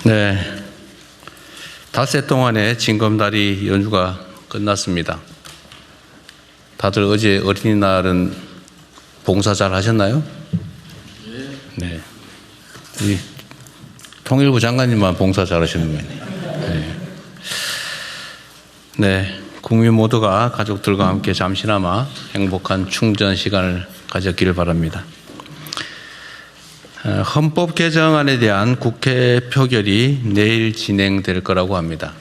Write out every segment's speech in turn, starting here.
네, 닷새 동안의 징검다리 연주가 끝났습니다. 다들 어제 어린이날은 봉사 잘 하셨나요? 네. 이 통일부 장관님만 봉사 잘 하시는 거예요. 네. 네, 국민 모두가 가족들과 함께 잠시나마 행복한 충전 시간을 가졌기를 바랍니다. 헌법 개정안에 대한 국회 표결이 내일 진행될 거라고 합니다.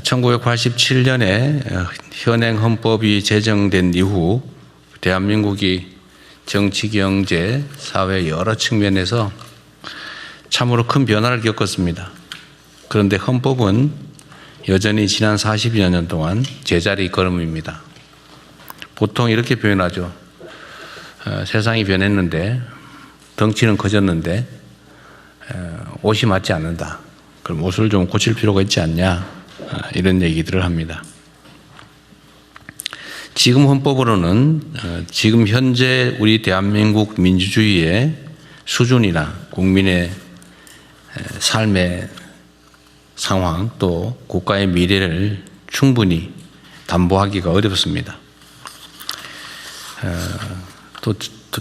1987년에 현행 헌법이 제정된 이후 대한민국이 정치, 경제, 사회 여러 측면에서 참으로 큰 변화를 겪었습니다. 그런데 헌법은 여전히 지난 40여 년 동안 제자리 걸음입니다. 보통 이렇게 표현하죠. 세상이 변했는데 덩치는 커졌는데 옷이 맞지 않는다. 그럼 옷을 좀 고칠 필요가 있지 않냐, 이런 얘기들을 합니다. 지금 헌법으로는 지금 현재 우리 대한민국 민주주의의 수준이나 국민의 삶의 상황 또 국가의 미래를 충분히 담보하기가 어렵습니다. 또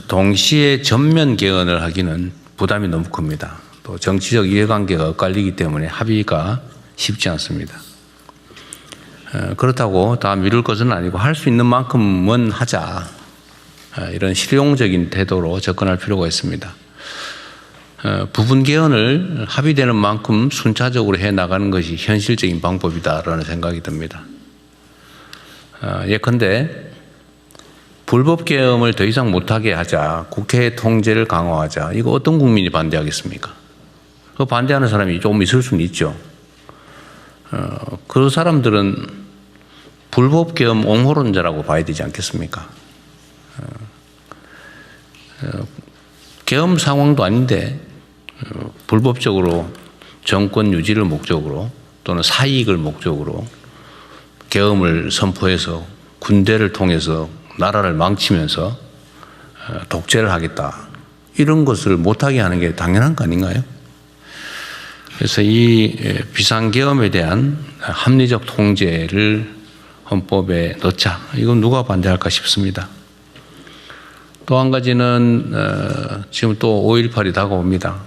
동시에 전면 개헌을 하기는 부담이 너무 큽니다. 또 정치적 이해관계가 엇갈리기 때문에 합의가 쉽지 않습니다. 그렇다고 다 미룰 것은 아니고 할 수 있는 만큼은 하자, 이런 실용적인 태도로 접근할 필요가 있습니다. 부분 개헌을 합의되는 만큼 순차적으로 해나가는 것이 현실적인 방법이다라는 생각이 듭니다. 예컨대 불법 계엄을 더 이상 못하게 하자, 국회 통제를 강화하자, 이거 어떤 국민이 반대하겠습니까? 그 반대하는 사람이 조금 있을 수는 있죠. 그 사람들은 불법 계엄 옹호론자라고 봐야 되지 않겠습니까? 계엄 상황도 아닌데 불법적으로 정권 유지를 목적으로 또는 사익을 목적으로 계엄을 선포해서 군대를 통해서 나라를 망치면서 독재를 하겠다, 이런 것을 못하게 하는 게 당연한 거 아닌가요? 그래서 이 비상계엄에 대한 합리적 통제를 헌법에 넣자, 이건 누가 반대할까 싶습니다. 또 한 가지는 지금 또 5.18이 다가옵니다.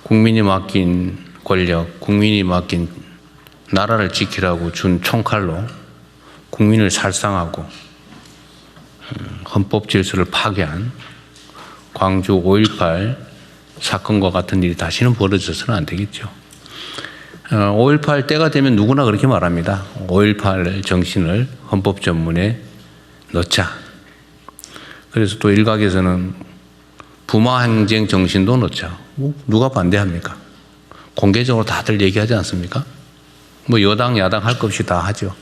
국민이 맡긴 권력, 국민이 맡긴 나라를 지키라고 준 총칼로 국민을 살상하고 헌법 질서를 파괴한 광주 5.18 사건과 같은 일이 다시는 벌어져서는 안 되겠죠. 5.18 때가 되면 누구나 그렇게 말합니다. 5.18 정신을 헌법 전문에 넣자. 그래서 또 일각에서는 부마행정 정신도 넣자. 누가 반대합니까? 공개적으로 다들 얘기하지 않습니까? 뭐 여당 야당 할 것 없이 다 하죠.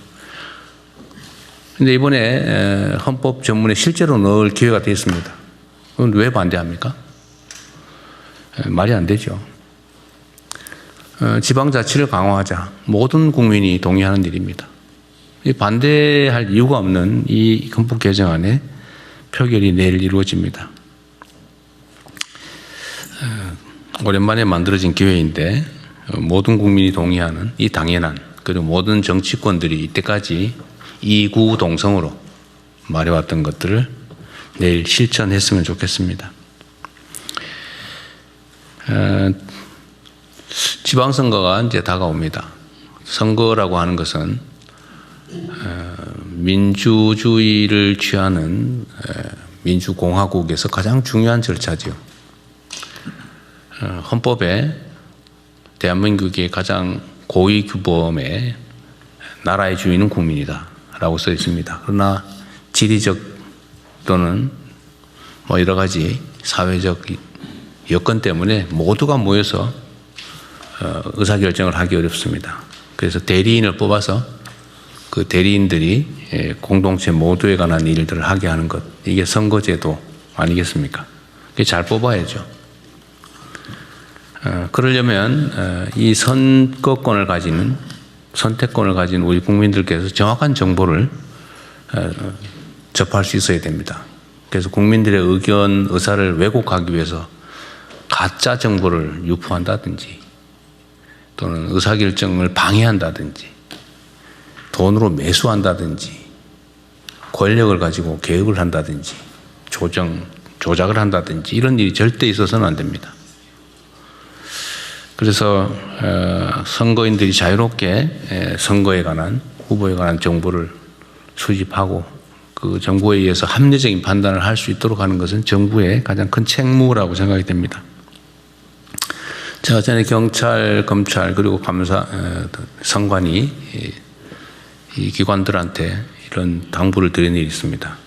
근데 이번에 헌법 전문에 실제로 넣을 기회가 되었습니다. 그럼 왜 반대합니까? 말이 안 되죠. 지방자치를 강화하자, 모든 국민이 동의하는 일입니다. 반대할 이유가 없는 이 헌법 개정안에 표결이 내일 이루어집니다. 오랜만에 만들어진 기회인데 모든 국민이 동의하는 이 당연한, 그리고 모든 정치권들이 이때까지 이구동성으로 말해왔던 것들을 내일 실천했으면 좋겠습니다. 지방선거가 이제 다가옵니다. 선거라고 하는 것은 민주주의를 취하는 민주공화국에서 가장 중요한 절차죠. 헌법에 대한민국의 가장 고위 규범의 나라의 주인은 국민이다 라고 써 있습니다. 그러나 지리적 또는 뭐 여러 가지 사회적 여건 때문에 모두가 모여서 의사결정을 하기 어렵습니다. 그래서 대리인을 뽑아서 그 대리인들이 공동체 모두에 관한 일들을 하게 하는 것, 이게 선거제도 아니겠습니까? 그게 잘 뽑아야죠. 그러려면 이 선거권을 가지는, 선택권을 가진 우리 국민들께서 정확한 정보를 접할 수 있어야 됩니다. 그래서 국민들의 의견, 의사를 왜곡하기 위해서 가짜 정보를 유포한다든지 또는 의사결정을 방해한다든지 돈으로 매수한다든지 권력을 가지고 개혁을 한다든지 조작을 한다든지 이런 일이 절대 있어서는 안 됩니다. 그래서 선거인들이 자유롭게 선거에 관한 후보에 관한 정보를 수집하고 그 정보에 의해서 합리적인 판단을 할 수 있도록 하는 것은 정부의 가장 큰 책무라고 생각이 됩니다. 제가 전에 경찰, 검찰 그리고 감사, 선관위 이 기관들한테 이런 당부를 드린 일이 있습니다.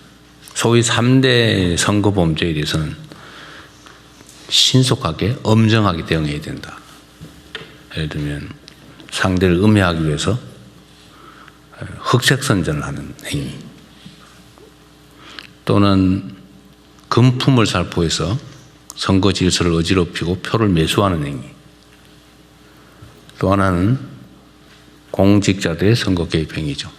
소위 3대 선거 범죄에 대해서는 신속하게 엄정하게 대응해야 된다. 예를 들면 상대를 음해하기 위해서 흑색선전을 하는 행위 또는 금품을 살포해서 선거 질서를 어지럽히고 표를 매수하는 행위 또 하나는 공직자들의 선거 개입 행위죠.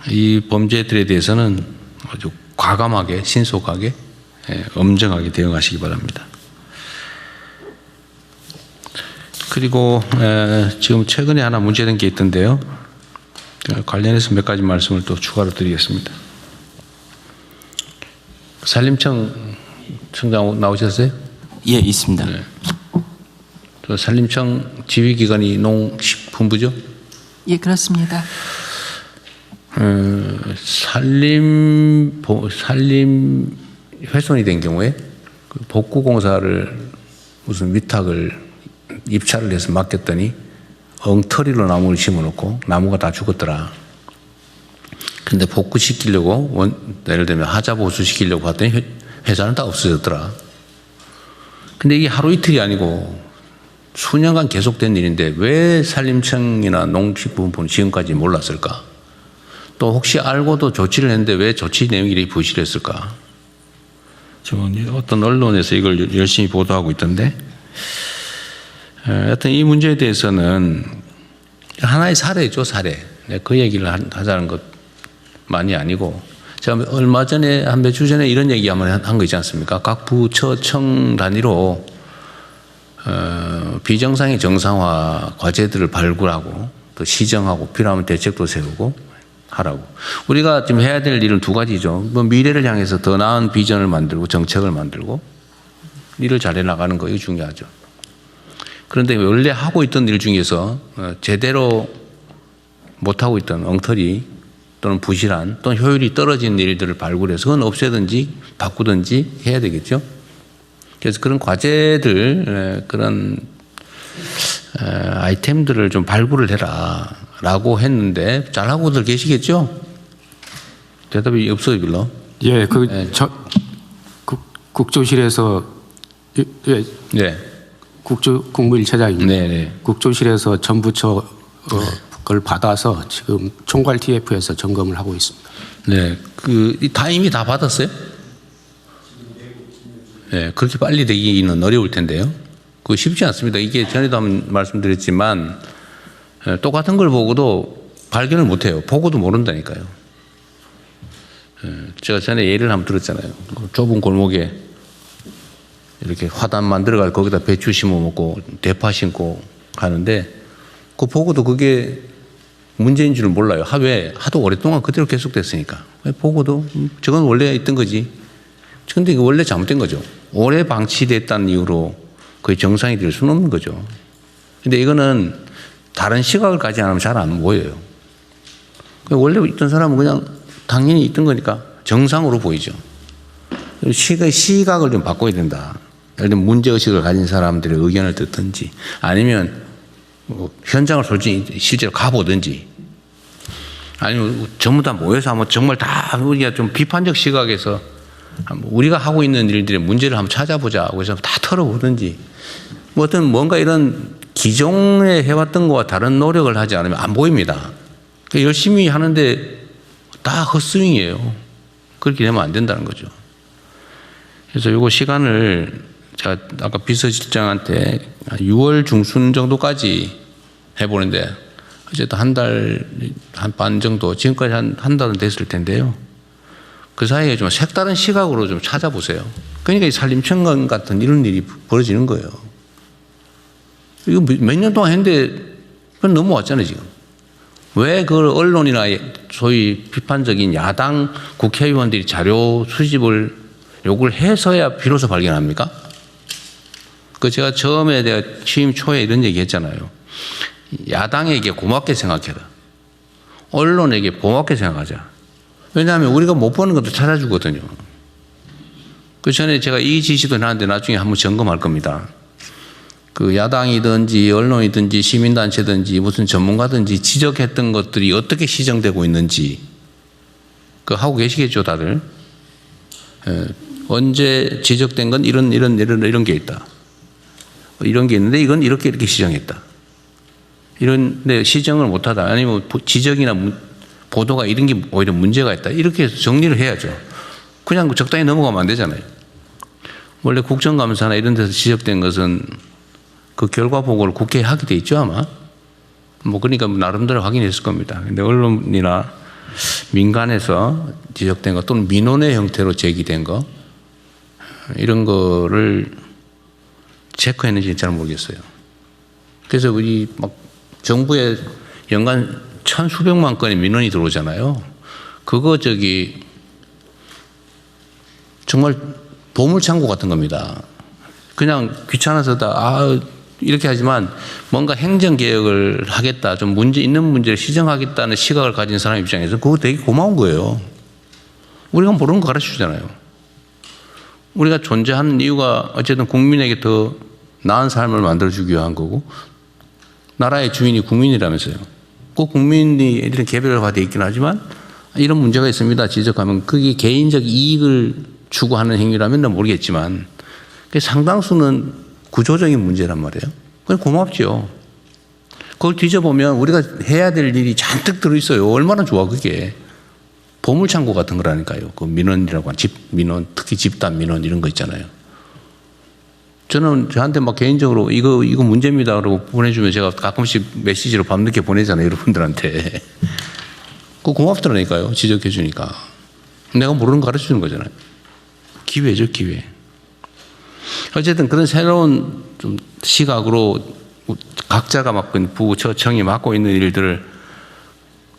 이 범죄들에 대해서는 아주 과감하게 신속하게 엄정하게 대응하시기 바랍니다. 그리고 지금 최근에 하나 문제된 게 있던데요. 관련해서 몇 가지 말씀을 또 추가로 드리겠습니다. 산림청 청장 나오셨어요? 예, 있습니다. 네. 또 산림청 지휘기관이 농식품부죠? 예, 그렇습니다. 산림 훼손이 된 경우에 그 복구공사를 무슨 위탁을 입찰을 해서 맡겼더니 엉터리로 나무를 심어놓고 나무가 다 죽었더라. 근데 복구시키려고 예를 들면 하자 보수시키려고 했더니 회사는 다 없어졌더라. 근데 이게 하루 이틀이 아니고 수년간 계속된 일인데 왜 산림청이나 농식품부는 지금까지 몰랐을까? 또 혹시 알고도 조치를 했는데 왜 조치 내용이 이렇게 부실했을까? 지금 어떤 언론에서 이걸 열심히 보도하고 있던데 하여튼 이 대해서는 하나의 사례죠, 사례. 그 얘기를 하자는 것만이 아니고 제가 얼마 전에 한 몇 주 전에 이런 얘기 한번 한 거 있지 않습니까? 각 부처청 단위로 비정상의 정상화 과제들을 발굴하고 또 시정하고 필요하면 대책도 세우고 하라고. 우리가 지금 해야 될 일은 두 가지죠. 뭐 미래를 향해서 더 나은 비전을 만들고 정책을 만들고 일을 잘해 나가는 거 이거 중요하죠. 그런데 원래 하고 있던 일 중에서 제대로 못하고 있던 엉터리 또는 부실한 또는 효율이 떨어진 일들을 발굴해서 그건 없애든지 바꾸든지 해야 되겠죠. 그래서 그런 과제들 그런 아이템들을 좀 발굴을 해라 라고 했는데 잘하고들 계시겠죠? 대답이 없어요 별로. 예, 국조실에서 예, 네. 국무일차장입니다. 네. 국조실에서 전부처 걸 받아서 지금 총괄 TF에서 점검을 하고 있습니다. 네, 다 이미 다 받았어요? 네, 그렇게 빨리 되기는 어려울 텐데요. 그거 쉽지 않습니다. 이게 전에도 한번 말씀드렸지만 똑같은 걸 보고도 발견을 못해요. 보고도 모른다니까요. 제가 전에 예를 한번 들었잖아요. 좁은 골목에 이렇게 화단 만들어가지고 거기다 배추 심어 먹고 대파 심고 가는데 그 보고도 그게 문제인 줄을 몰라요. 왜? 하도 오랫동안 그대로 계속됐으니까. 보고도 저건 원래 있던 거지. 그런데 이거 원래 잘못된 거죠. 오래 방치됐다는 이유로 거의 정상이 될 수는 없는 거죠. 근데 이거는 다른 시각을 가지 않으면 잘 안 보여요. 원래 있던 사람은 그냥 당연히 있던 거니까 정상으로 보이죠. 시각을 좀 바꿔야 된다. 예를 들면 문제의식을 가진 사람들의 의견을 듣든지 아니면 현장을 솔직히 실제로 가보든지 아니면 전부 다 모여서 한번 정말 다 우리가 좀 비판적 시각에서 우리가 하고 있는 일들의 문제를 한번 찾아보자고 해서 다 털어보든지 뭐 어떤 뭔가 이런 기존에 해왔던 것과 다른 노력을 하지 않으면 안 보입니다. 열심히 하는데 다 헛스윙이에요. 그렇게 되면 안 된다는 거죠. 그래서 이거 시간을 제가 아까 비서실장한테 6월 중순 정도까지 해보는데 어쨌든 한 달, 한 반 정도, 지금까지 한 달은 됐을 텐데요. 그 사이에 좀 색다른 시각으로 좀 찾아보세요. 그러니까 이 산림청관 같은 이런 일이 벌어지는 거예요. 이거 몇 년 동안 했는데 그건 넘어왔잖아요, 지금. 왜 그걸 언론이나 소위 비판적인 야당 국회의원들이 자료 수집을 요구를 해서야 비로소 발견합니까? 그 제가 처음에 내가 취임 초에 이런 얘기 했잖아요. 야당에게 고맙게 생각해라. 언론에게 고맙게 생각하자. 왜냐하면 우리가 못 보는 것도 찾아주거든요. 그 전에 제가 이 지시도 나는데 나중에 한번 점검할 겁니다. 그 야당이든지 언론이든지 시민단체든지 무슨 전문가든지 지적했던 것들이 어떻게 시정되고 있는지 그 하고 계시겠죠, 다들. 예, 언제 지적된 건 이런 게 있다. 이런 게 있는데 이건 이렇게 시정했다. 이런데 시정을 못하다. 아니면 지적이나 보도가 이런 게 오히려 문제가 있다. 이렇게 해서 정리를 해야죠. 그냥 적당히 넘어가면 안 되잖아요. 원래 국정감사나 이런 데서 지적된 것은 그 결과 보고를 국회에 하게 돼 있죠, 아마. 그러니까 나름대로 확인했을 겁니다. 근데 언론이나 민간에서 지적된 것 또는 민원의 형태로 제기된 거 이런 거를 체크했는지 잘 모르겠어요. 그래서 우리 막 정부에 연간 천수백만 건의 민원이 들어오잖아요. 그거 정말 보물창고 같은 겁니다. 그냥 귀찮아서 이렇게 하지만 뭔가 행정개혁을 하겠다, 좀 문제 있는 문제를 시정하겠다는 시각을 가진 사람 입장에서 그거 되게 고마운 거예요. 우리가 모르는 거 가르쳐 주잖아요. 우리가 존재하는 이유가 어쨌든 국민에게 더 나은 삶을 만들어주기 위한 거고 나라의 주인이 국민이라면서요. 꼭 국민이 이런 개별화되어 있긴 하지만 이런 문제가 있습니다 지적하면 그게 개인적 이익을 추구하는 행위라면 난 모르겠지만 상당수는 구조적인 문제란 말이에요. 그건 고맙죠. 그걸 뒤져보면 우리가 해야 될 일이 잔뜩 들어있어요. 얼마나 좋아 그게. 보물창고 같은 거라니까요. 그 민원이라고 하는 민원, 특히 집단 민원 이런 거 있잖아요. 저는 저한테 막 개인적으로 이거 문제입니다 그러고 보내주면 제가 가끔씩 메시지로 밤늦게 보내잖아요. 여러분들한테. 그거 고맙더라니까요. 지적해 주니까. 내가 모르는 거 가르쳐 주는 거잖아요. 기회죠, 기회. 어쨌든 그런 새로운 좀 시각으로 각자가 맡은 부처청이 맡고 있는 일들을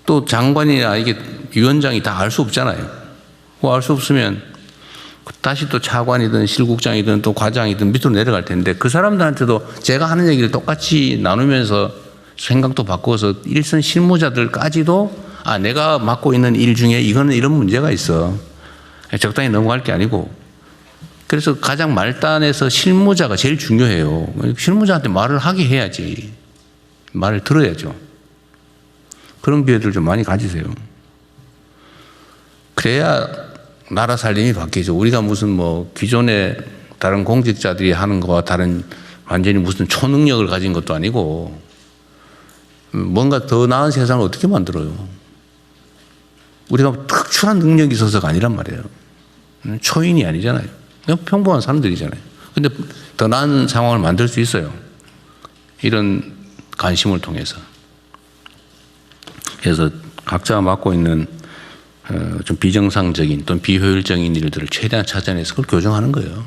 또 장관이나 이게 위원장이 다 알 수 없잖아요. 알 수 없으면 다시 또 차관이든 실국장이든 또 과장이든 밑으로 내려갈 텐데 그 사람들한테도 제가 하는 얘기를 똑같이 나누면서 생각도 바꿔서 일선 실무자들까지도 내가 맡고 있는 일 중에 이거는 이런 문제가 있어. 적당히 넘어갈 게 아니고. 그래서 가장 말단에서 실무자가 제일 중요해요. 실무자한테 말을 하게 해야지. 말을 들어야죠. 그런 기회들 좀 많이 가지세요. 그래야 나라 살림이 바뀌죠. 우리가 무슨 기존의 다른 공직자들이 하는 거와 다른 완전히 무슨 초능력을 가진 것도 아니고 뭔가 더 나은 세상을 어떻게 만들어요. 우리가 특출한 능력이 있어서가 아니란 말이에요. 초인이 아니잖아요. 그냥 평범한 사람들이잖아요. 근데 더 나은 상황을 만들 수 있어요. 이런 관심을 통해서. 그래서 각자가 맡고 있는 좀 비정상적인 또는 비효율적인 일들을 최대한 찾아내서 그걸 교정하는 거예요.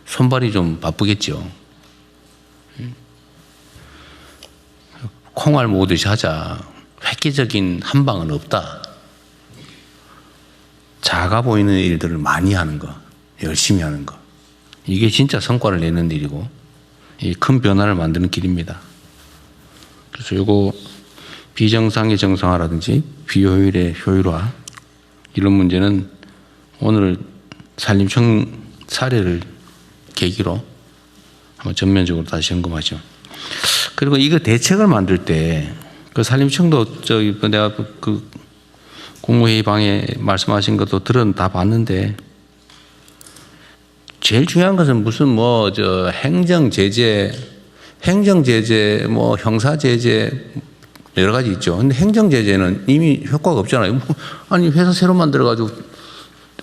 손발이 좀 바쁘겠죠. 콩알 모으듯이 하자. 획기적인 한 방은 없다. 작아 보이는 일들을 많이 하는 거, 열심히 하는 거. 이게 진짜 성과를 내는 일이고 이 큰 변화를 만드는 길입니다. 그래서 이거 비정상의 정상화라든지 비효율의 효율화 이런 문제는 오늘 산림청 사례를 계기로 한번 전면적으로 다시 점검하죠. 그리고 이거 대책을 만들 때 그 산림청도 내가 그 국무회의 방에 말씀하신 것도 다 봤는데 제일 중요한 것은 무슨 행정제재, 형사제재 여러 가지 있죠. 근데 행정제재는 이미 효과가 없잖아요. 아니 회사 새로 만들어가지고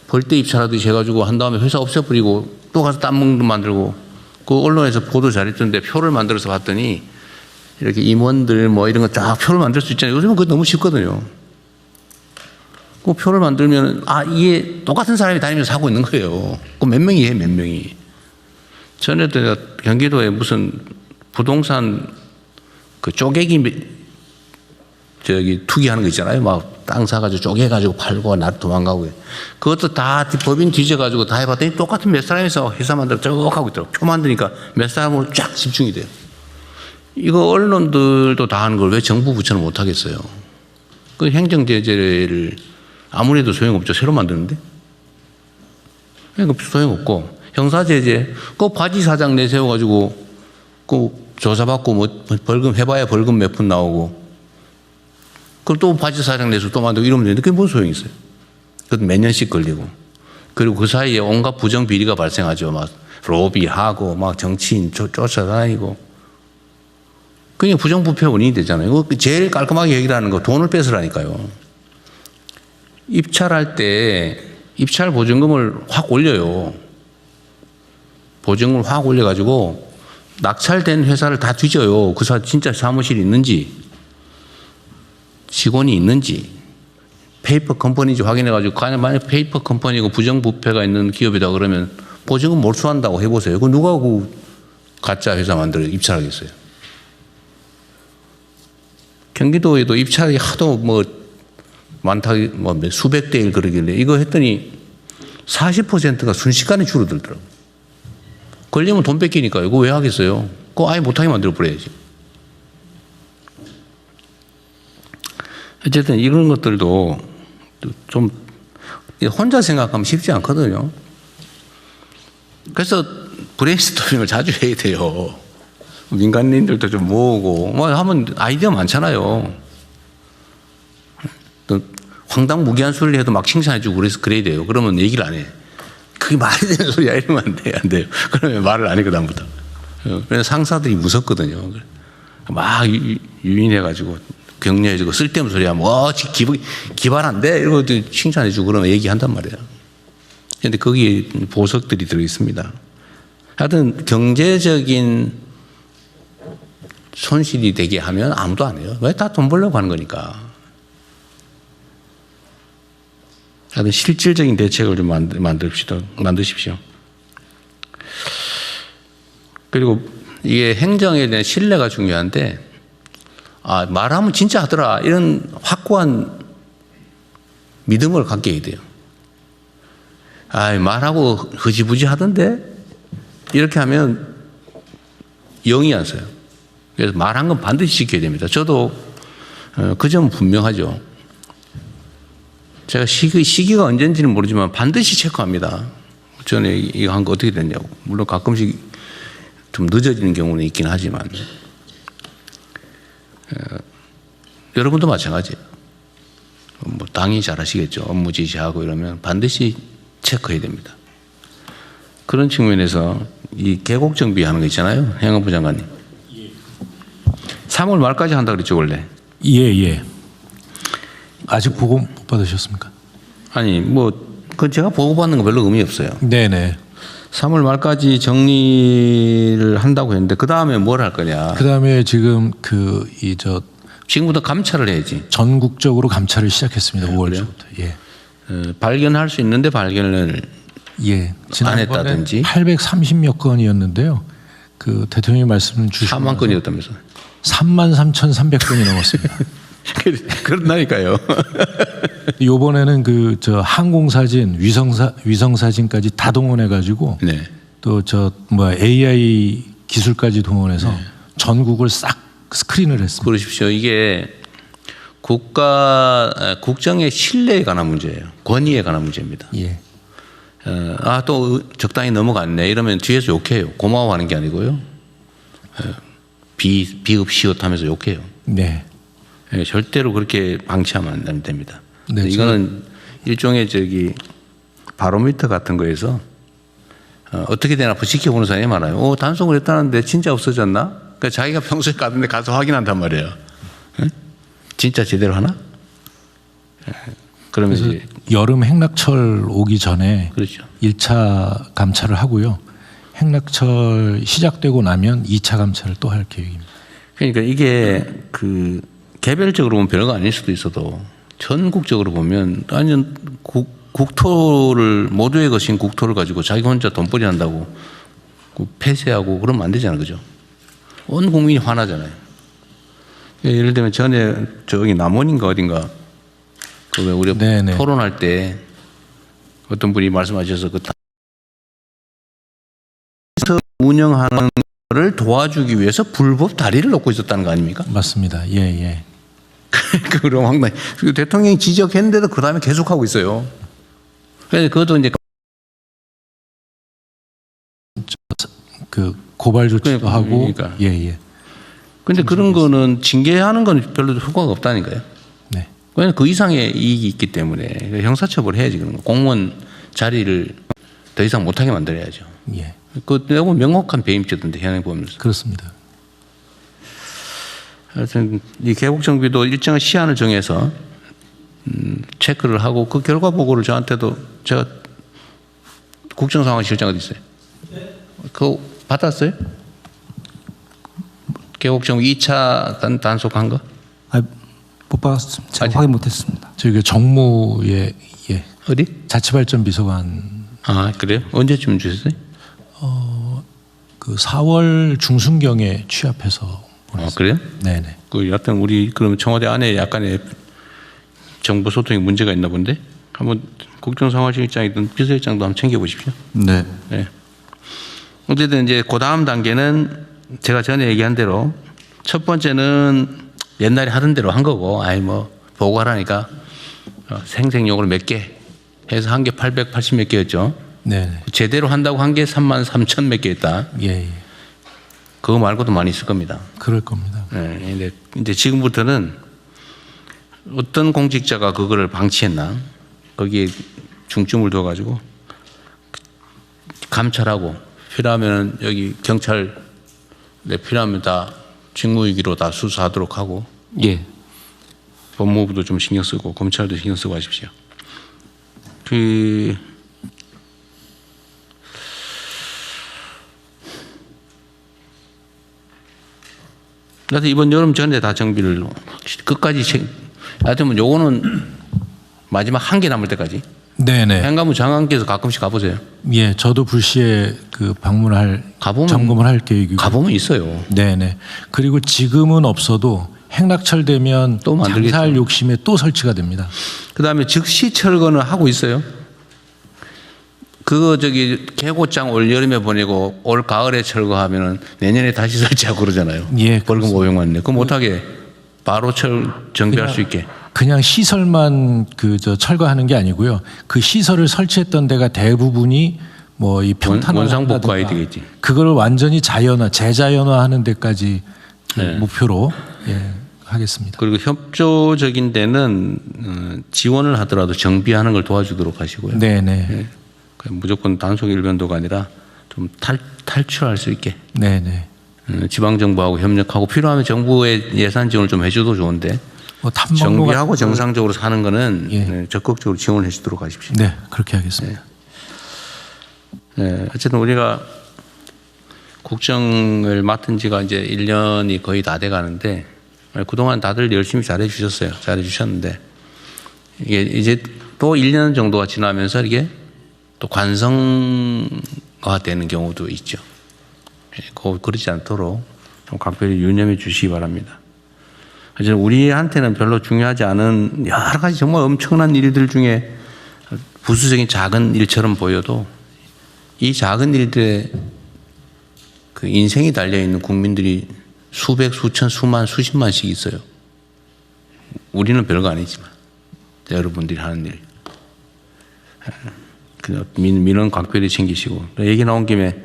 벌떼 입찰하듯이 해가지고 한 다음에 회사 없애버리고 또 가서 딴 몽도 만들고 그 언론에서 보도 잘했던데 표를 만들어서 봤더니 이렇게 임원들 이런 거 쫙 표를 만들 수 있잖아요. 요즘은 그거 너무 쉽거든요. 그 표를 만들면 이게 똑같은 사람이 다니면서 하고 있는 거예요. 그 몇 명이 해, 몇 명이. 전에도 내가 경기도에 무슨 부동산 그 쪼개기 투기하는 거 있잖아요. 막 땅 사가지고 쪼개가지고 팔고 나 도망가고. 그것도 다 법인 뒤져가지고 다 해봤더니 똑같은 몇 사람이서 회사 만들어 쭉 하고 있더라고. 표 만드니까 몇 사람으로 쫙 집중이 돼요. 이거 언론들도 다 하는 걸 왜 정부 부처는 못 하겠어요? 그 행정제재를 아무리 해도 소용없죠. 새로 만드는데. 그러니까 소용없고. 형사제재, 그 바지 사장 내세워가지고 그 조사받고 뭐 벌금 해봐야 벌금 몇 푼 나오고. 그럼 또 바지 사장 내서 또 만들고 이러면 되는데 그게 무슨 소용이 있어요? 그것도 몇 년씩 걸리고. 그리고 그 사이에 온갖 부정 비리가 발생하죠. 막 로비하고 막 정치인 쫓아다니고. 그게 부정부패 원인이 되잖아요. 이거 제일 깔끔하게 해결하는 거 돈을 뺏으라니까요. 입찰할 때 입찰 보증금을 확 올려요. 보증금을 확 올려가지고 낙찰된 회사를 다 뒤져요. 그 진짜 사무실이 있는지 직원이 있는지 페이퍼 컴퍼니인지 확인해가지고 만약 페이퍼 컴퍼니고 부정부패가 있는 기업이다 그러면 보증금 몰수한다고 해보세요. 그 누가 그 가짜 회사 만들어 입찰하겠어요? 경기도에도 입찰이 하도 뭐 많다, 뭐 수백 대 1 그러길래 이거 했더니 40%가 순식간에 줄어들더라고요. 걸리면 돈 뺏기니까 이거 왜 하겠어요? 그거 아예 못하게 만들어 버려야지. 어쨌든 이런 것들도 좀 혼자 생각하면 쉽지 않거든요. 그래서 브레인스토밍을 자주 해야 돼요. 민간인들도 좀 모으고 뭐 하면 아이디어 많잖아요. 또 황당무계한 소리를 해도 막 칭찬해주고 그래서 그래야 돼요. 그러면 얘기를 안 해. 그게 말이 되는 소리야 이러면 안 돼, 안 돼요. 그러면 말을 안 해 그다음부터. 그래서 상사들이 무섭거든요. 막 유인해가지고 격려해주고 쓸데없는 소리 하면 기발한데 이러고 칭찬해주고 그러면 얘기한단 말이에요. 그런데 거기에 보석들이 들어있습니다. 하여튼 경제적인 손실이 되게 하면 아무도 안 해요. 왜? 다 돈 벌려고 하는 거니까. 하여튼 실질적인 대책을 좀 만드십시오. 그리고 이게 행정에 대한 신뢰가 중요한데 말하면 진짜 하더라 이런 확고한 믿음을 갖게 해야 돼요. 말하고 흐지부지 하던데 이렇게 하면 영이 안 써요. 그래서 말한 건 반드시 지켜야 됩니다. 저도 그 점은 분명하죠. 제가 시기가 언제인지는 모르지만 반드시 체크합니다. 전에 이거 한 거 어떻게 됐냐고. 물론 가끔씩 좀 늦어지는 경우는 있긴 하지만 여러분도 마찬가지예요. 뭐 당연히 잘 아시겠죠. 업무 지시하고 이러면 반드시 체크해야 됩니다. 그런 측면에서 이 계곡 정비하는 거 있잖아요. 행안부 장관님. 3월 말까지 한다 그랬죠 원래. 예. 아직 보고 못 받으셨습니까? 아니 그 제가 보고받는 거 별로 의미 없어요. 네네. 3월 말까지 정리를 한다고 했는데 그 다음에 뭘 할 거냐. 그 다음에 지금 지금부터 감찰을 해야지. 전국적으로 감찰을 시작했습니다. 5월 그래요? 초부터. 예. 발견할 수 있는데 발견을 안 했다든지. 830여 건이었는데요. 그 대통령이 말씀 주시고 4만 건이었다면서. 33,300건이 넘었습니다. 그런다니까요. 이번에는 항공사진, 위성사진까지 다 동원해가지고 네. 또 AI 기술까지 동원해서 전국을 싹 스크린을 했습니다. 그러십시오. 이게 국정의 신뢰에 관한 문제예요. 권위에 관한 문제입니다. 예. 또 적당히 넘어갔네 이러면 뒤에서 욕해요. 고마워하는 게 아니고요. 비읍시옷하면서 욕해요. 네. 절대로 그렇게 방치하면 안 됩니다. 네, 이거는 일종의 바로미터 같은 거에서 어떻게 되나 지켜보는 사람이 많아요. 단속을 했다는데 진짜 없어졌나? 그러니까 자기가 평소에 가던 데 가서 확인한단 말이에요. 진짜 제대로 하나? 그러면 이제 여름 행락철 오기 전에 그렇죠. 1차 감찰을 하고요. 행락철 시작되고 나면 2차 감찰을 또 할 계획입니다. 그러니까 이게 개별적으로 보면 별거 아닐 수도 있어도 전국적으로 보면 아니 국토를 모두의 것인 국토를 가지고 자기 혼자 돈벌이 한다고 폐쇄하고 그러면 안 되잖아요, 그죠? 온 국민이 화나잖아요. 예를 들면 전에 저기 남원인가 어딘가 그 왜 우리 네네. 토론할 때 어떤 분이 말씀하셔서 그 운영하는 를 도와주기 위해서 불법 다리를 놓고 있었다는 거 아닙니까? 맞습니다. 예, 예. 그럼 황당히 대통령이 지적했는데도 그 다음에 계속하고 있어요. 그래서 그것도 이제 그 고발 조치도 하고. 그러니까. 예, 예. 근데 그런 거는 징계하는 건 별로 효과가 없다니까요. 네. 왜냐하면 그 이상의 이익이 있기 때문에 형사처벌 해야지 그런 거. 공무원 자리를 더 이상 못하게 만들어야죠. 예. 그 너무 명확한 배임죄던데 현행 보면서. 그렇습니다. 하여튼 이 개국 정비도 일정한 시한을 정해서 체크를 하고 그 결과 보고를 저한테도 제가 국정상황실장 어디 있어요? 그거 받았어요? 개국 정비 2차 단속한 거? 못 받았습니다. 제가 아직- 확인 못했습니다. 저희 정무에 예. 어디? 자치발전비서관 아 그래요? 언제쯤 주셨어요? 그 4월 중순경에 취합해서 보냈습니다. 그래요? 네네. 그 여하튼 우리 그럼 청와대 안에 약간의 정보 소통에 문제가 있나 본데 한번 국정상황실장이든 비서실장도 한번 챙겨보십시오. 네. 네. 어쨌든 이제 그 다음 단계는 제가 전에 얘기한 대로 첫 번째는 옛날에 하던 대로 한 거고, 아이 뭐 보고하라니까 생색용으로 몇 개 해서 한 개 880 몇 개였죠. 네네. 제대로 한다고 한 게 33,000 몇 개였다. 예, 예. 그거 말고도 많이 있을 겁니다. 그럴 겁니다. 네, 근데 이제 지금부터는 어떤 공직자가 그거를 방치했나 거기에 중점을 둬가지고 감찰하고 필요하면 여기 경찰 필요하면 다 직무유기로 다 수사하도록 하고 예. 법무부도 좀 신경 쓰고 검찰도 신경 쓰고 하십시오. 그 그래서 이번 여름 전에 다 정비를 끝까지 하여튼 뭐 요거는 마지막 한 개 남을 때까지 네네. 행가부 장관께서 가끔씩 가보세요. 예, 저도 불시에 그 방문할 가보면- 점검을 할 계획이고. 가보면 있어요. 네네. 그리고 지금은 없어도 행락철 되면 또 만들겠죠. 장사할 욕심에 또 설치가 됩니다. 그다음에 즉시 철거는 하고 있어요. 그거 저기 개고장 올 여름에 보내고 올 가을에 철거하면은 내년에 다시 설치하고 그러잖아요. 예, 벌금 500만 내. 그거 못하게 바로 정비할 그냥- 수 있게. 그냥 시설만 철거하는 게 아니고요. 그 시설을 설치했던 데가 대부분이 뭐 이 평탄화 원상복구해야 되겠지. 그걸 완전히 재자연화하는 데까지 네. 목표로 하겠습니다. 그리고 협조적인 데는 지원을 하더라도 정비하는 걸 도와주도록 하시고요. 네네. 예. 무조건 단속 일변도가 아니라 좀 탈출할 수 있게 네네. 지방 정부하고 협력하고 필요하면 정부의 예산 지원을 좀 해줘도 좋은데 뭐 탐방로 정비하고 같은 거- 정상적으로 사는 거는 예. 적극적으로 지원해 주도록 하십시오. 네, 그렇게 하겠습니다. 어쨌든 우리가 국정을 맡은 지가 이제 1년이 거의 다 돼 가는데 그동안 다들 열심히 잘해 주셨어요. 잘해 주셨는데 이게 이제 또 1년 정도가 지나면서 이게 또 관성화 되는 경우도 있죠. 그러지 않도록 좀 각별히 유념해 주시기 바랍니다. 이제 우리한테는 별로 중요하지 않은 여러 가지 정말 엄청난 일들 중에 부수적인 작은 일처럼 보여도 이 작은 일들에 그 인생이 달려 있는 국민들이 수백, 수천, 수만, 수십만씩 있어요. 우리는 별거 아니지만 여러분들이 하는 일. 민원 각별히 챙기시고 얘기 나온 김에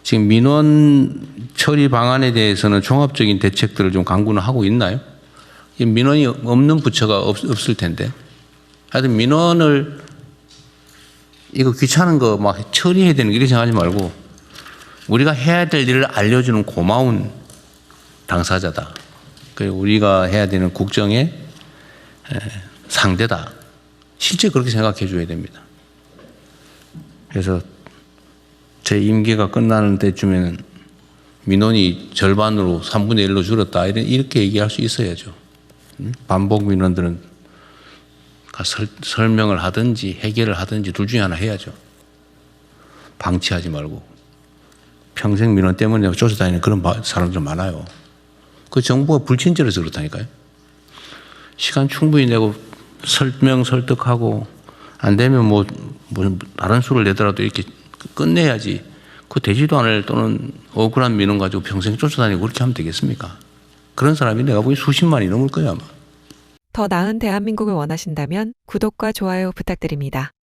지금 민원 처리 방안에 대해서는 종합적인 대책들을 좀 강구는 하고 있나요? 민원이 없는 부처가 없을 텐데 하여튼 민원을 이거 귀찮은 거 막 처리해야 되는 거 이렇게 생각하지 말고 우리가 해야 될 일을 알려주는 고마운 당사자다. 그리고 우리가 해야 되는 국정의 상대다. 실제 그렇게 생각해 줘야 됩니다. 그래서 제 임기가 끝나는 때쯤에는 민원이 절반으로 3분의 1로 줄었다. 이렇게 얘기할 수 있어야죠. 반복 민원들은 설명을 하든지 해결을 하든지 둘 중에 하나 해야죠. 방치하지 말고. 평생 민원 때문에 쫓아다니는 그런 사람들 많아요. 그 정부가 불친절해서 그렇다니까요. 시간 충분히 내고 설명 설득하고 안 되면 뭐 다른 수를 내더라도 이렇게 끝내야지. 그 되지도 않을 또는 억울한 민원 가지고 평생 쫓아다니고 그렇게 하면 되겠습니까? 그런 사람이 내가 보기 수십만이 넘을 거야 아마. 더 나은 대한민국을 원하신다면 구독과 좋아요 부탁드립니다.